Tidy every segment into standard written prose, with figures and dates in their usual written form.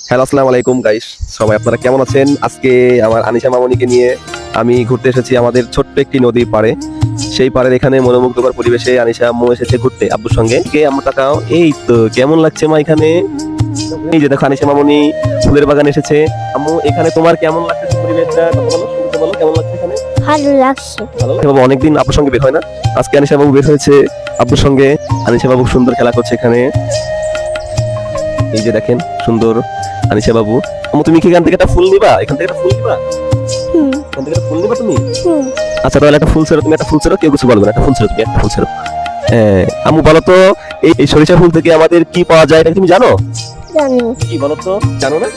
Hello, আসসালামু আলাইকুম guys. সবাই আপনারা কেমন আছেন? আজকে আমার আনিশা মামনিকে নিয়ে আমি ঘুরতে এসেছি আমাদের ছোট্ট একটি নদীর পাড়ে। সেই পাড়ের এখানে মনোমুগ্ধকর পরিবেশে আনিশা আম্মু এসেছে ঘুরতে আব্বুর সঙ্গে। কে আম্মু তাকাও, এই তো কেমন লাগছে মা এখানে? এই যে দেখো আনিশা মামনি ফুলের বাগানে এসেছে। আম্মু এখানে তোমার কেমন লাগছে পরিবেশটা? কথা বলো, শুনতে বলো কেমন লাগছে এখানে? ভালো লাগছে। ভালো লাগছে বাবু, অনেকদিন আব্বুর সঙ্গে বের হয় না। আজকে আনিশা বাবু বের হয়েছে আব্বুর সঙ্গে। আনিশা বাবু সুন্দর খেলা করছে এখানে। এই যে দেখেন সুন্দর আনিশা বাবু। আম্মু তুমি কি এখান থেকে একটা ফুল নিবা? এখান থেকে একটা ফুল নিবা? হুম এখান থেকে একটা ফুল নিবা তুমি? হুম আচ্ছা তাহলে একটা ফুল ছেড়ো, তুমি একটা ফুল ছেড়ো, কেউ কিছু বলবে না, একটা ফুল ছেড়ো, তুমি একটা ফুল ছেড়ো। হ্যাঁ আম্মু বলো তো, এই সরিষা ফুল থেকে আমাদের কি পাওয়া যায় এটা তুমি জানো? জানি। কি বলো তো, জানো না?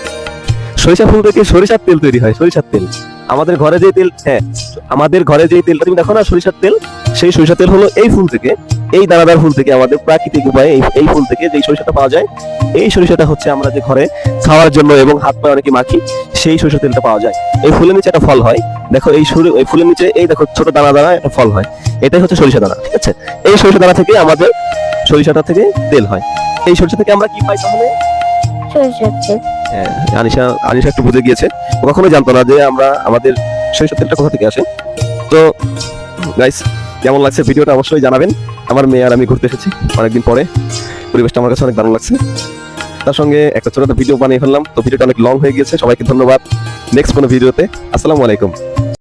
সরিষা ফুল থেকে সরিষার তেল তৈরি হয়, সরিষার তেল। আমাদের ঘরে যে তেল, হ্যাঁ আমাদের ঘরে যে তেলটা তুমি দেখো না সরিষার তেল, সেই সরিষার তেল হলো এই ফুল থেকে, এই দানাদার ফুল থেকে, আমাদের প্রাকৃতিক উপায়ে এই ফুল থেকে যে সরিষাটা পাওয়া যায়। এই সরিষাটা হচ্ছে আমরা যে ঘরে খাওয়ার জন্য এবং হাত পায়ে অনেকে মাখি, সেই সরিষার তেলটা পাওয়া যায়। এই ফুলের নিচে একটা ফল হয়, দেখো এই ফুলের নিচে এই দেখো ছোট দানা দানা একটা ফল হয়, এটাই হচ্ছে সরিষা দানা। ঠিক আছে, এই সরিষা দানা থেকে আমাদের সরিষাটা থেকে তেল হয়। এই সরিষা থেকে আমরা কি পাই তাহলে? সরষের তেল। হ্যাঁ, আনিশা একটু বুঝে গিয়েছে। ও কখনোই জানতো না যে আমাদের সরিষার তেলটা কোথা থেকে আসে। তো গাইস, কেমন লাগছে ভিডিওটা অবশ্যই জানাবেন। আমার মেয়ে আর আমি ঘুরতে এসেছি অনেকদিন পরে। পরিবেশটা আমার কাছে অনেক দারুণ লাগছে। তার সঙ্গে একটা ছোট ভিডিও বানিয়ে ফেললাম। তো ভিডিওটা অনেক লং হয়ে গিয়েছে। সবাইকে ধন্যবাদ। নেক্সট কোনো ভিডিওতে। আসসালামু আলাইকুম।